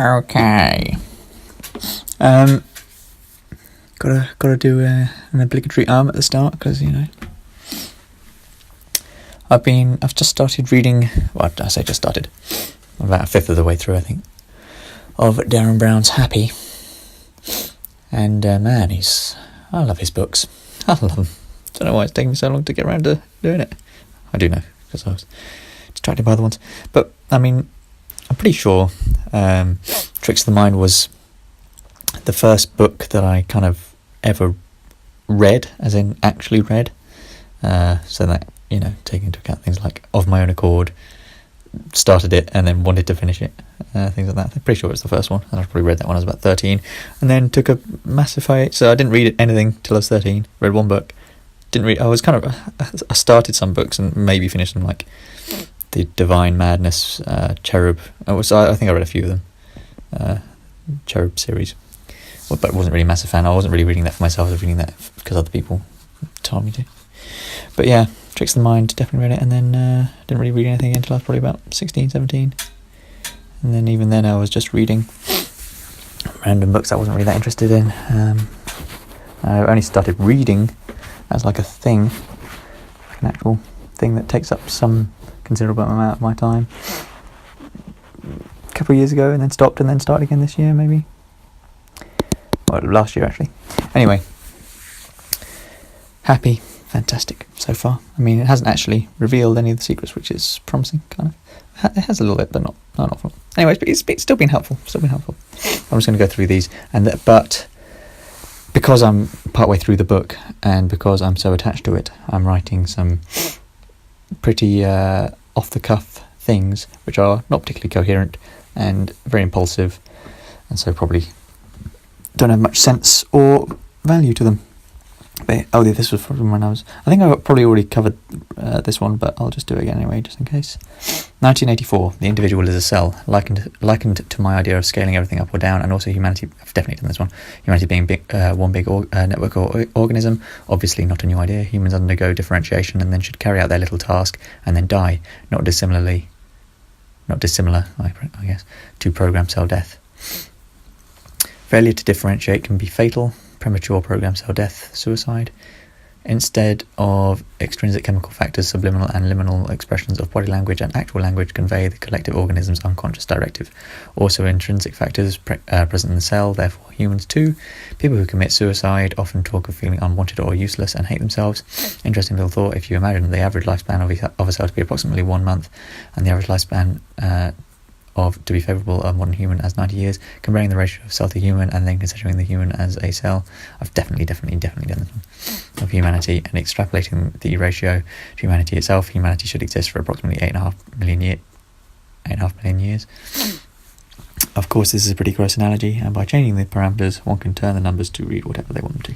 Okay. Gotta do an obligatory at the start because I've just started reading. Well, I say just started. I'm about a fifth of the way through, I think, of Darren Brown's Happy. And man, I love his books. I love them. Don't know why it's taking me so long to get around to doing it. I do know because I was distracted by other ones. But I mean, I'm pretty sure Tricks of the Mind was the first book that I kind of ever read, as in actually read. So that, taking into account things like of my own accord, started it and then wanted to finish it, things like that. I'm pretty sure it was the first one, and I probably read that when I was about 13, and then took a massive hiatus. So I didn't read anything till I was 13. Read one book. I started some books and maybe finished them, like the Divine Madness, Cherub. I think I read a few of them, Cherub series, but I wasn't really a massive fan. I wasn't really reading that for myself. I was reading that because other people told me to. But yeah, Tricks of the Mind, definitely read it, and then didn't really read anything until I was probably about 16, 17. And then even then I was just reading random books I wasn't really that interested in. I only started reading as like a thing, like an actual thing that takes up some considerable amount of my time, a couple of years ago, and then stopped, and then started again this year, maybe. Well, last year actually. Anyway, Happy, fantastic so far. I mean, it hasn't actually revealed any of the secrets, which is promising, kind of. It has a little bit, but not an awful lot. Anyways, but it's still been helpful. I'm just going to go through these, but because I'm partway through the book, and because I'm so attached to it, I'm writing some pretty off-the-cuff things, which are not particularly coherent and very impulsive, and so probably don't have much sense or value to them. But, this was from when I think I probably already covered this one, but I'll just do it again anyway, just in case. 1984, the individual is a cell, likened to my idea of scaling everything up or down, and also humanity. I've definitely done this one. Humanity being one big network or organism. Obviously not a new idea. Humans undergo differentiation and then should carry out their little task and then die, not dissimilar, I guess, to programmed cell death. Failure to differentiate can be fatal. Premature programmed cell death, suicide. Instead of extrinsic chemical factors, subliminal and liminal expressions of body language and actual language convey the collective organism's unconscious directive. Also intrinsic factors present in the cell, therefore humans too. People who commit suicide often talk of feeling unwanted or useless and hate themselves. Interesting little thought: if you imagine the average lifespan of a cell to be approximately 1 month, and the average lifespan to be favourable of modern human as 90 years, comparing the ratio of cell to human and then considering the human as a cell. I've definitely done this one. Of humanity and extrapolating the ratio to humanity itself. Humanity should exist for approximately 8.5 million years. Of course, this is a pretty gross analogy, and by changing the parameters, one can turn the numbers to read whatever they want them to.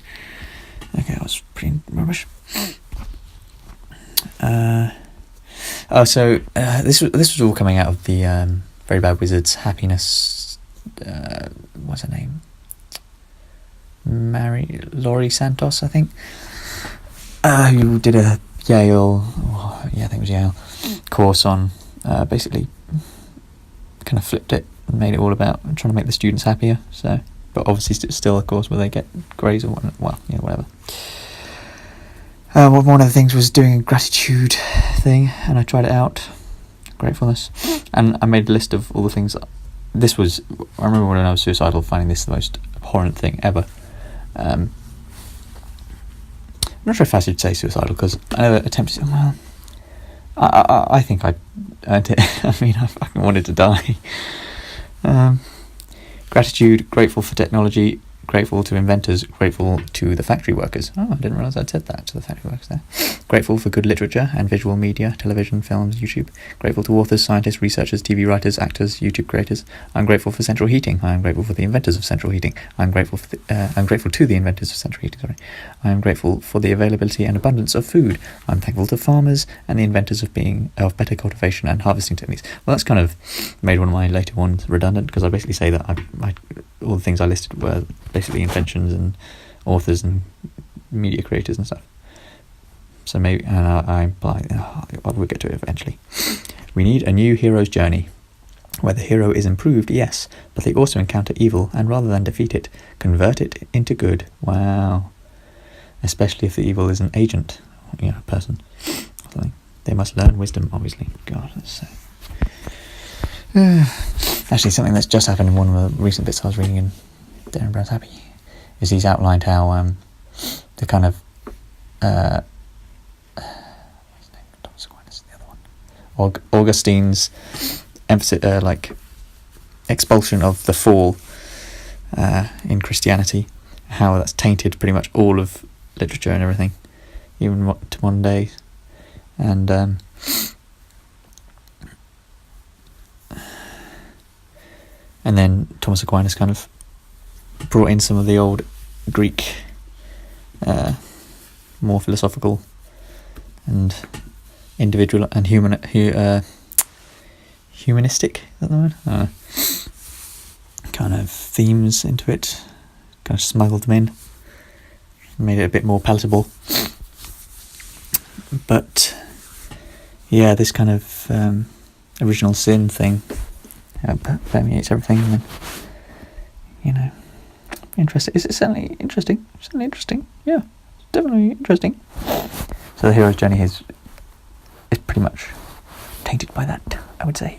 Okay, that was pretty rubbish. This was all coming out of the Very Bad Wizard's Happiness. What's her name? Laurie Santos, I think. Who did a Yale, I think it was Yale, course on basically kind of flipped it and made it all about trying to make the students happier. So, but obviously still a course where they get grades or whatever. One of the things was doing a gratitude thing, and I tried it out. Gratefulness, and I made a list of all the things. I remember when I was suicidal, finding this the most abhorrent thing ever. I'm not sure if I should say suicidal, because I never attempted. Well, I think I earned it. I mean, I fucking wanted to die. Gratitude, grateful for technology, grateful to inventors, grateful to the factory workers. Oh, I didn't realise I'd said that, to the factory workers there. Grateful for good literature and visual media, television, films, YouTube. Grateful to authors, scientists, researchers, TV writers, actors, YouTube creators. I'm grateful for central heating. I am grateful for the inventors of central heating. I'm grateful to the inventors of central heating. I am grateful for the availability and abundance of food. I'm thankful to farmers and the inventors of better cultivation and harvesting techniques. Well, that's kind of made one of my later ones redundant, because I basically say that all the things I listed were basically inventions and authors and media creators and stuff. So maybe, and I imply, we'll get to it eventually. We need a new hero's journey. Where the hero is improved, yes, but they also encounter evil, and rather than defeat it, convert it into good. Wow. Especially if the evil is an agent, a person. They must learn wisdom, obviously. God, that's so... Actually, something that's just happened in one of the recent bits I was reading in Darren Brown's Happy is he's outlined how the kind of... what's his name? Thomas Aquinas, the other one. Augustine's emphasis, expulsion of the fall in Christianity, how that's tainted pretty much all of literature and everything, even to modern day. And then Thomas Aquinas kind of brought in some of the old Greek, more philosophical and individual and humanistic, is that the word? Kind of themes into it, kind of smuggled them in, made it a bit more palatable. But yeah, this kind of original sin thing permeates everything, and then, interesting. It's certainly interesting. Certainly interesting. Yeah, definitely interesting. So the hero's journey is pretty much tainted by that, I would say.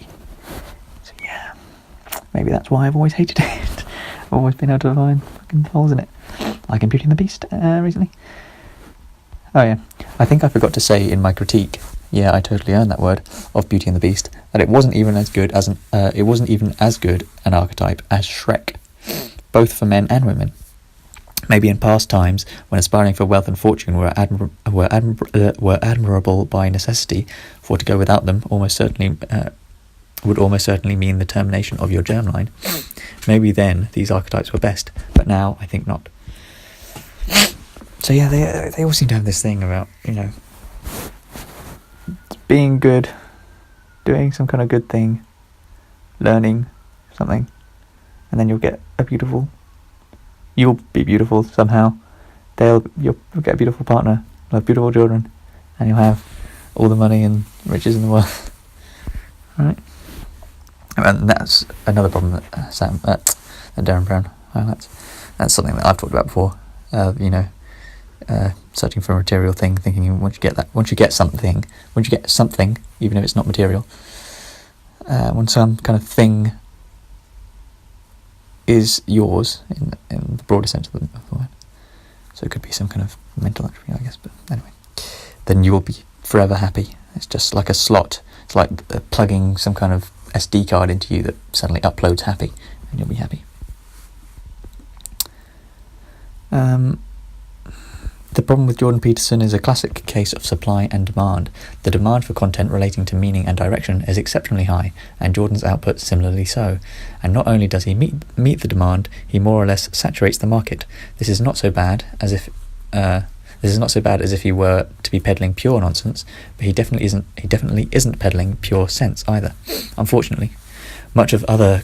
So yeah, maybe that's why I've always hated it. I've always been able to find fucking holes in it, like in Beauty and the Beast recently. Oh yeah, I think I forgot to say in my critique, yeah, I totally earned that word, of Beauty and the Beast, that it wasn't even as good as an archetype as Shrek, both for men and women. Maybe in past times, when aspiring for wealth and fortune were admirable by necessity, for to go without them would almost certainly mean the termination of your germline. Maybe then these archetypes were best, but now I think not. So yeah, they all seem to have this thing about, being good, doing some kind of good thing, learning something, and then you'll be beautiful somehow. You'll get a beautiful partner, you'll have beautiful children, and you'll have all the money and riches in the world. Right? And that's another problem that that Darren Brown highlights. That's something that I've talked about before. Searching for a material thing, thinking once you get something, even if it's not material, when some kind of thing is yours in the broader sense of the word, so it could be some kind of mental atrophy, I guess, but anyway, then you will be forever happy. It's just like a slot. It's like plugging some kind of SD card into you that suddenly uploads happy, and you'll be happy. The problem with Jordan Peterson is a classic case of supply and demand. The demand for content relating to meaning and direction is exceptionally high, and Jordan's output similarly so. And not only does he meet the demand, he more or less saturates the market. This is not so bad as if he were to be peddling pure nonsense, but he definitely isn't peddling pure sense either. Unfortunately, much of other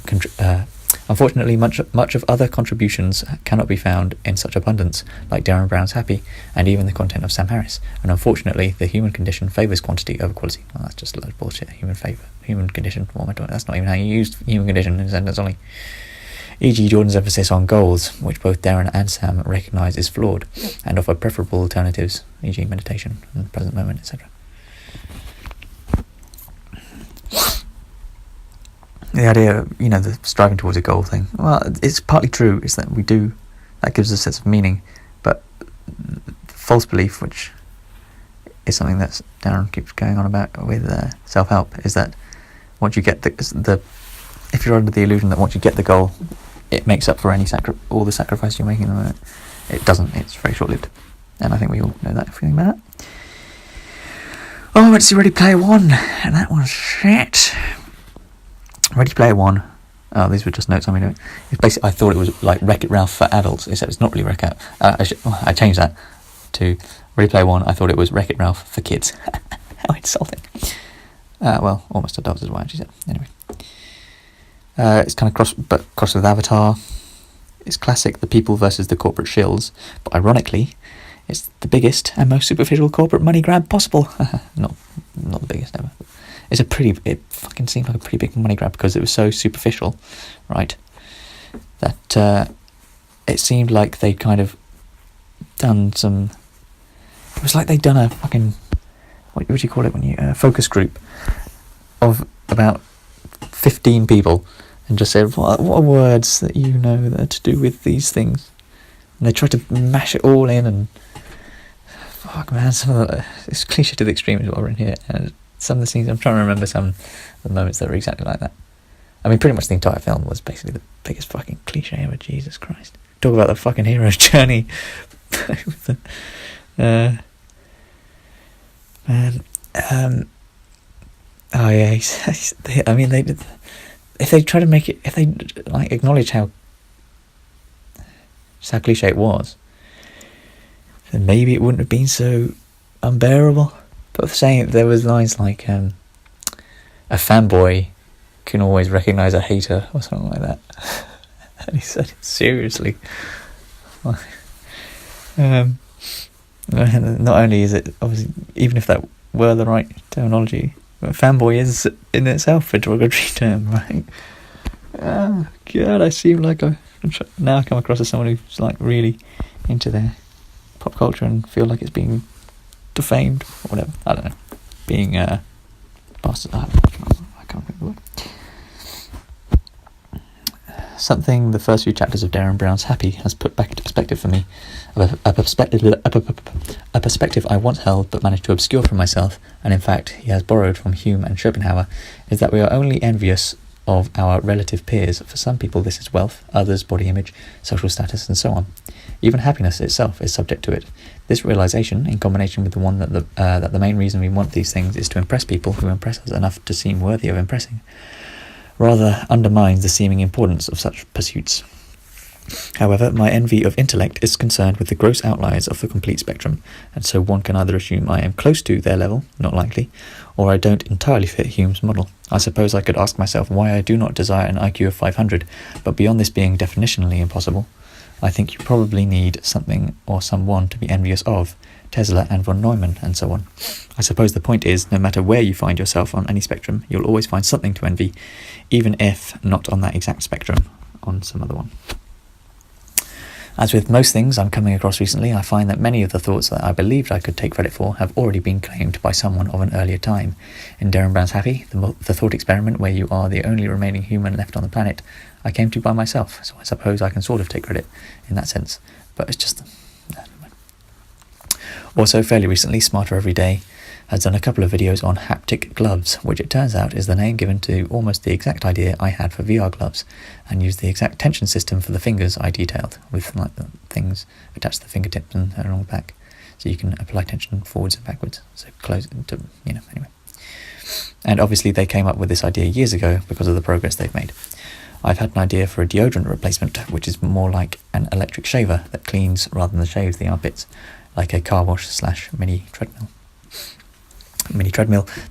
contributions cannot be found in such abundance, like Darren Brown's Happy, and even the content of Sam Harris. And unfortunately, the human condition favours quantity over quality. Well, that's just a load of bullshit. Human condition. What am I doing? That's not even how you use human condition in a sentence only. E.g. Jordan's emphasis on goals, which both Darren and Sam recognise is flawed, and offer preferable alternatives, e.g. meditation and the present moment, etc. The idea, the striving towards a goal thing, well, it's partly true. It's that that gives us a sense of meaning, but false belief, which is something that Darren keeps going on about with self-help, is that once you get if you're under the illusion that once you get the goal, it makes up for all the sacrifice you're making in the moment, it doesn't. It's very short-lived, and I think we all know that feeling about that. Oh, I went to see Ready Player One, and that was shit. Ready Player One. Oh, these were just notes on me doing. It's basically, I thought it was like Wreck-It Ralph for adults, except it's not really Wreck-It. I changed that to Ready Player One. I thought it was Wreck-It Ralph for kids. How insulting. Well, almost adults is what I actually said. Anyway, it's kind of cross with Avatar. It's classic, the people versus the corporate shills, but ironically, it's the biggest and most superficial corporate money grab possible. not the biggest ever. it fucking seemed like a pretty big money grab because it was so superficial, right? That it seemed like they'd kind of done some. It was like they'd done a fucking, what do you call it when you focus group of about 15 people and just said, what are words that you know that are to do with these things? And they tried to mash it all in, and fuck man, it's cliche to the extreme is what I've written here. And some of the scenes, I'm trying to remember some of the moments that were exactly like that. I mean, pretty much the entire film was basically the biggest fucking cliche ever. Jesus Christ. Talk about the fucking hero's journey. Oh yeah, I mean, they did. If they try to make it, if they like acknowledge how cliche it was, then maybe it wouldn't have been so unbearable. But saying there was lines like, a fanboy can always recognise a hater or something like that. And he said it seriously. Not only is it obviously, even if that were the right terminology, fanboy is in itself a derogatory term, right? Oh God, I seem like I now come across as someone who's like really into their pop culture and feel like it's being defamed or whatever. I don't know. Being bastard. I can't think of the word. Something the first few chapters of Derren Brown's Happy has put back into perspective for me, a perspective I once held but managed to obscure from myself, and in fact he has borrowed from Hume and Schopenhauer, is that we are only envious of our relative peers. For some people this is wealth, others body image, social status, and so on. Even happiness itself is subject to it. This realization, in combination with the one that the main reason we want these things is to impress people who impress us enough to seem worthy of impressing, rather undermines the seeming importance of such pursuits. However, my envy of intellect is concerned with the gross outliers of the complete spectrum, and so one can either assume I am close to their level, not likely, or I don't entirely fit Hume's model. I suppose I could ask myself why I do not desire an IQ of 500, but beyond this being definitionally impossible, I think you probably need something or someone to be envious of, Tesla and von Neumann and so on. I suppose the point is, no matter where you find yourself on any spectrum, you'll always find something to envy, even if not on that exact spectrum, on some other one. As with most things I'm coming across recently, I find that many of the thoughts that I believed I could take credit for have already been claimed by someone of an earlier time. In Derren Brown's Happy, the thought experiment where you are the only remaining human left on the planet, I came to by myself, so I suppose I can sort of take credit in that sense, but it's just... Also, fairly recently, Smarter Every Day has done a couple of videos on haptic gloves, which it turns out is the name given to almost the exact idea I had for VR gloves, and used the exact tension system for the fingers I detailed, with like the things attached to the fingertips and along the back, so you can apply tension forwards and backwards, so close to, anyway. And obviously they came up with this idea years ago because of the progress they've made. I've had an idea for a deodorant replacement, which is more like an electric shaver that cleans rather than shaves the armpits, like a car wash / mini treadmill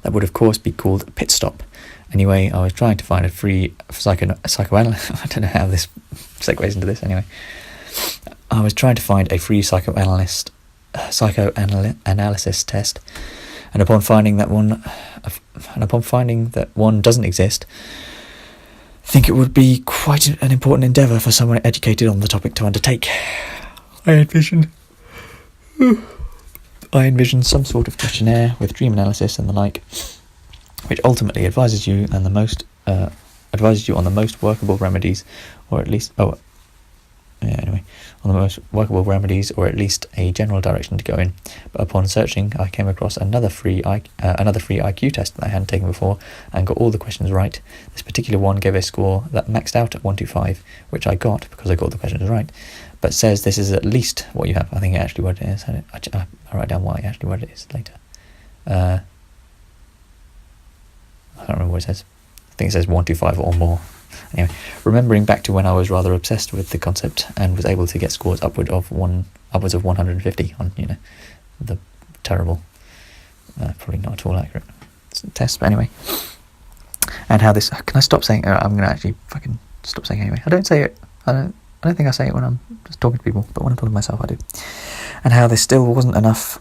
that would of course be called Pit Stop. Anyway, I was trying to find a free psychoanalyst. I don't know how this segues into this. Anyway, I was trying to find a free psychoanalysis test, and upon finding that one doesn't exist, I think it would be quite an important endeavour for someone educated on the topic to undertake. I envision some sort of questionnaire with dream analysis and the like, which ultimately advises you on the most workable remedies, or at least on the most workable remedies, or at least a general direction to go in. But upon searching, I came across another free IQ test that I hadn't taken before, and got all the questions right. This particular one gave a score that maxed out at 125, which I got because I got the questions right, but says this is at least what you have. I think actually what it is. I write down what it is later. I don't remember what it says. I think it says 125 or more. Anyway, remembering back to when I was rather obsessed with the concept and was able to get scores upwards of 150 on the terrible, probably not at all accurate test. But anyway, and how this. Can I stop saying? I'm going to actually fucking stop saying anyway. I don't say it. I don't think I say it when I'm just talking to people, but when I'm talking to myself, I do. And how this still wasn't enough.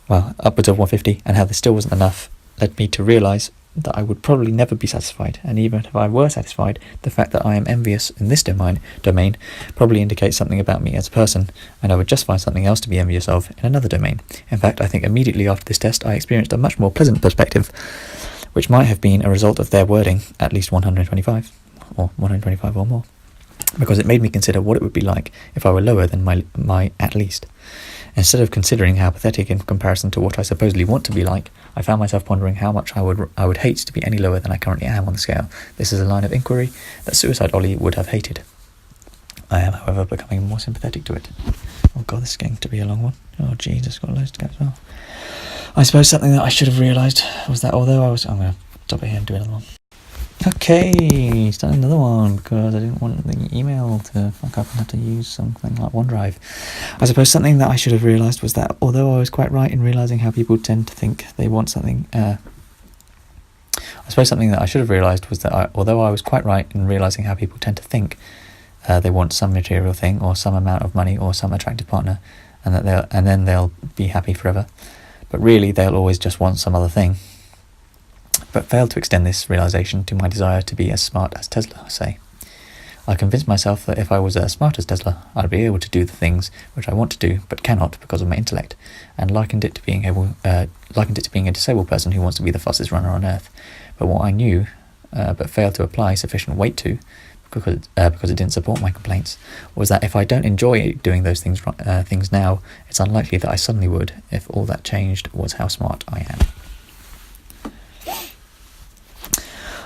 upwards of 150, and how this still wasn't enough led me to realise that I would probably never be satisfied, and even if I were satisfied, the fact that I am envious in this domain probably indicates something about me as a person, and I would just find something else to be envious of in another domain. In fact, I think immediately after this test I experienced a much more pleasant perspective, which might have been a result of their wording, at least 125, or 125 or more, because it made me consider what it would be like if I were lower than my at least. Instead of considering how pathetic in comparison to what I supposedly want to be like, I found myself pondering how much I would hate to be any lower than I currently am on the scale. This is a line of inquiry that Suicide Ollie would have hated. I am, however, becoming more sympathetic to it. Oh god, this is getting to be a long one. Oh Jesus, got loads to go as well. I suppose something that I should have realised was that although I'm going to stop it here and do another one. Okay, start another one because I didn't want the email to fuck up and have to use something like OneDrive. I suppose something that I should have realised was that although I was quite right in realising how people tend to think they want something, I suppose something that I should have realised was that although I was quite right in realising how people tend to think they want some material thing or some amount of money or some attractive partner, and then they'll be happy forever, but really they'll always just want some other thing. But failed to extend this realisation to my desire to be as smart as Tesla, say. I convinced myself that if I was as smart as Tesla, I'd be able to do the things which I want to do but cannot because of my intellect, and likened it to being a disabled person who wants to be the fastest runner on Earth. But what I knew, but failed to apply sufficient weight to, because it didn't support my complaints, was that if I don't enjoy doing those things now, it's unlikely that I suddenly would, if all that changed was how smart I am.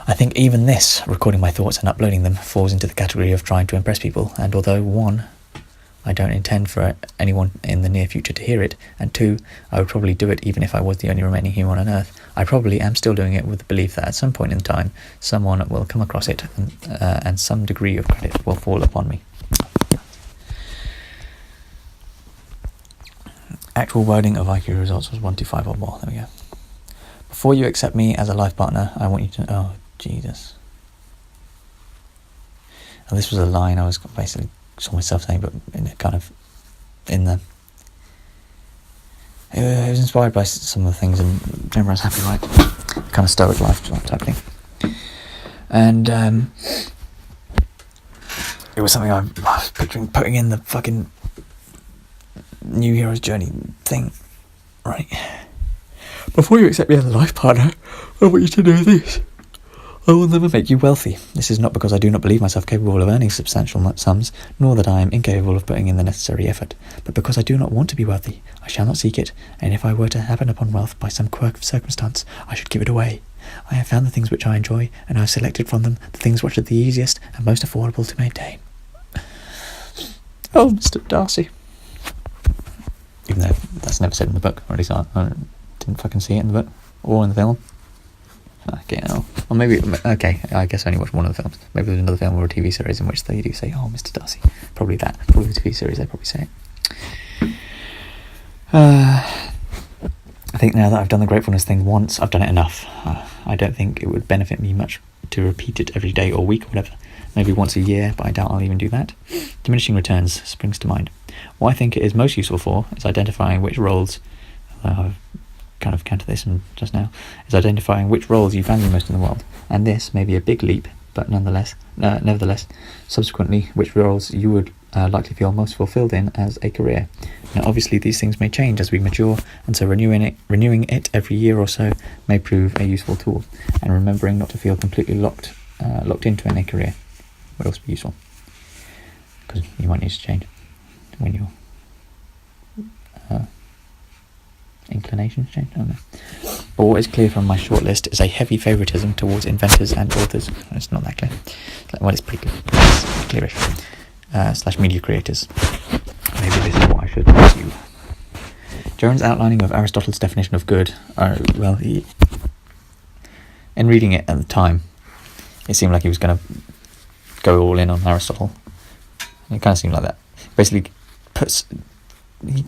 I think even this, recording my thoughts and uploading them, falls into the category of trying to impress people, and although 1, I don't intend for anyone in the near future to hear it, and 2, I would probably do it even if I was the only remaining human on Earth, I probably am still doing it with the belief that at some point in time, someone will come across it, and some degree of credit will fall upon me. Actual wording of IQ results was 125 or more. There we go. Before you accept me as a life partner, I want you to... Oh, Jesus. And this was a line I was basically saw myself saying, but in a kind of... It was inspired by some of the things in Jim Happy Life, kind of stoic life type thing. And it was something I was picturing putting in the fucking New Hero's Journey thing. Right. Before you accept me as a life partner, I want you to know this. I will never make you wealthy. This is not because I do not believe myself capable of earning substantial sums, nor that I am incapable of putting in the necessary effort, but because I do not want to be wealthy. I shall not seek it, and if I were to happen upon wealth by some quirk of circumstance, I should give it away. I have found the things which I enjoy, and I have selected from them the things which are the easiest and most affordable to maintain. Oh, Mr. Darcy. Even though that's never said in the book, or at least I didn't fucking see it in the book, or in the film. Okay, no. Or maybe, okay, I guess I only watched one of the films. Maybe there's another film or a TV series in which they do say, oh, Mr. Darcy. Probably that. Probably the TV series, they probably say it. I think now that I've done the gratefulness thing once, I've done it enough. I don't think it would benefit me much to repeat it every day or week or whatever. Maybe once a year, but I doubt I'll even do that. Diminishing returns springs to mind. What I think it is most useful for is identifying which roles... I've kind of counted this just now, is identifying which roles you value most in the world, and this may be a big leap, but nevertheless, subsequently, which roles you would likely feel most fulfilled in as a career. Now, obviously, these things may change as we mature, and so renewing it every year or so may prove a useful tool. And remembering not to feel completely locked into any career would also be useful, because you might need to change when your inclinations change. I don't know. But what is clear from my short list is a heavy favouritism towards inventors and authors. It's not that clear. Well, it's pretty clear. It's clearish. / media creators. Maybe this is what I should do. Jones' outlining of Aristotle's definition of good, in reading it at the time, it seemed like he was going to go all in on Aristotle. It kind of seemed like that. He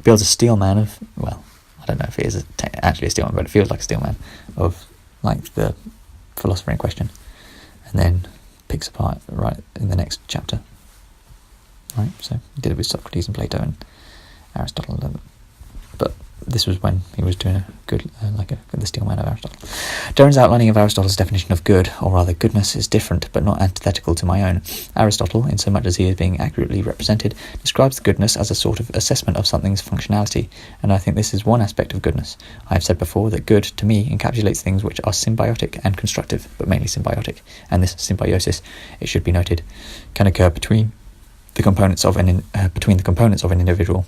builds a steel man of, well, I don't know if it is actually a steel man, but it feels like a steel man of, like, the philosopher in question, and then picks apart right in the next chapter. Right, so he did it with Socrates and Plato Aristotle. But this was when he was doing the Steelman of Aristotle. Derrin's outlining of Aristotle's definition of good, or rather goodness, is different but not antithetical to my own. Aristotle, in so much as he is being accurately represented, describes goodness as a sort of assessment of something's functionality, and I think this is one aspect of goodness. I have said before that good, to me, encapsulates things which are symbiotic and constructive, but mainly symbiotic, and this symbiosis, it should be noted, can occur between the components of an individual,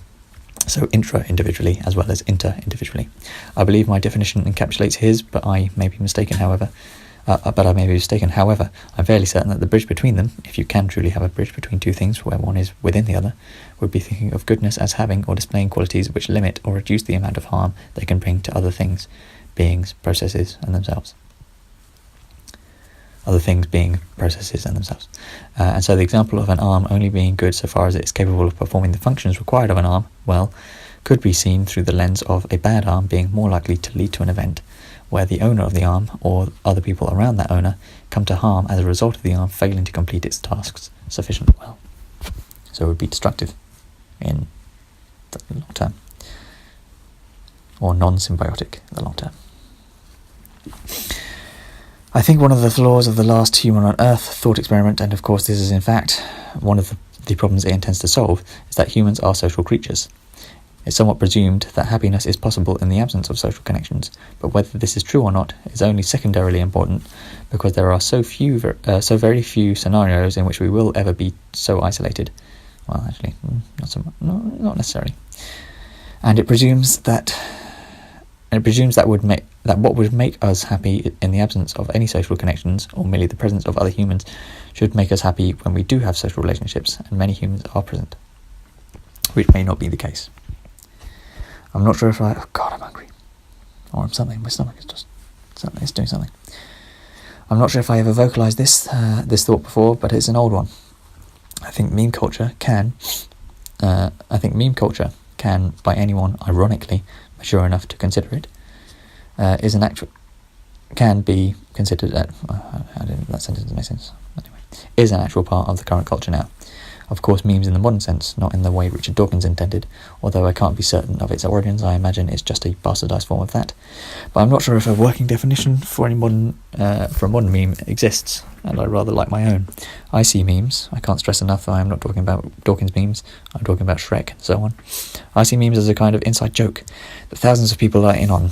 so intra-individually as well as inter-individually. I believe my definition encapsulates his, but I may be mistaken, however. However, I'm fairly certain that the bridge between them, if you can truly have a bridge between two things where one is within the other, would be thinking of goodness as having or displaying qualities which limit or reduce the amount of harm they can bring to other things, beings, processes, and themselves. Other things being processes and themselves. And so the example of an arm only being good so far as it is capable of performing the functions required of an arm, well, could be seen through the lens of a bad arm being more likely to lead to an event where the owner of the arm, or other people around that owner, come to harm as a result of the arm failing to complete its tasks sufficiently well. So it would be destructive in the long term, or non-symbiotic in the long term. I think one of the flaws of the last Human on Earth thought experiment, and of course this is in fact one of the problems it intends to solve, is that humans are social creatures. It's somewhat presumed that happiness is possible in the absence of social connections, but whether this is true or not is only secondarily important, because there are so very few scenarios in which we will ever be so isolated. Well, actually, not necessarily. And it presumes that what would make us happy in the absence of any social connections, or merely the presence of other humans, should make us happy when we do have social relationships, and many humans are present, which may not be the case. I'm not sure if I'm hungry, or I'm something. My stomach is just something. It's doing something. I'm not sure if I ever vocalised this thought before, but it's an old one. I think meme culture can, by anyone ironically mature enough to consider it, can be considered. That sentence doesn't make sense. Anyway, is an actual part of the current culture now. Of course, memes in the modern sense, not in the way Richard Dawkins intended, although I can't be certain of its origins. I imagine it's just a bastardised form of that. But I'm not sure if a working definition for a modern meme exists, and I rather like my own. I see memes. I can't stress enough that I am not talking about Dawkins memes. I'm talking about Shrek and so on. I see memes as a kind of inside joke that thousands of people are in on.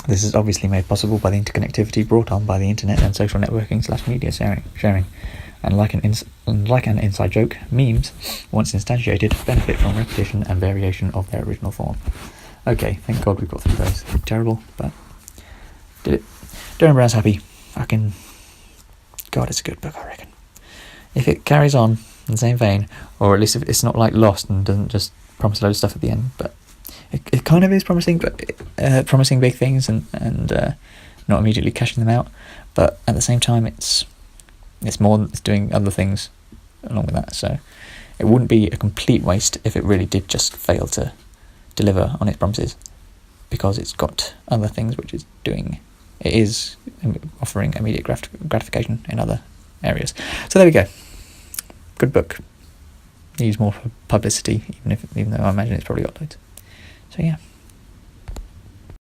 This is obviously made possible by the interconnectivity brought on by the internet and social networking / media sharing. And like an inside joke, memes, once instantiated, benefit from repetition and variation of their original form. Okay, thank God we've got through those. Terrible, but did it. Derrin Brown's happy. God, it's a good book, I reckon. If it carries on in the same vein, or at least if it's not like Lost and doesn't just promise a load of stuff at the end, but it kind of is promising, but promising big things and not immediately cashing them out. But at the same time, it's doing other things along with that, so it wouldn't be a complete waste if it really did just fail to deliver on its promises, because it's got other things which it's doing. It is offering immediate gratification in other areas. So there we go. Good book. Needs more publicity, even though I imagine it's probably got loads. So yeah.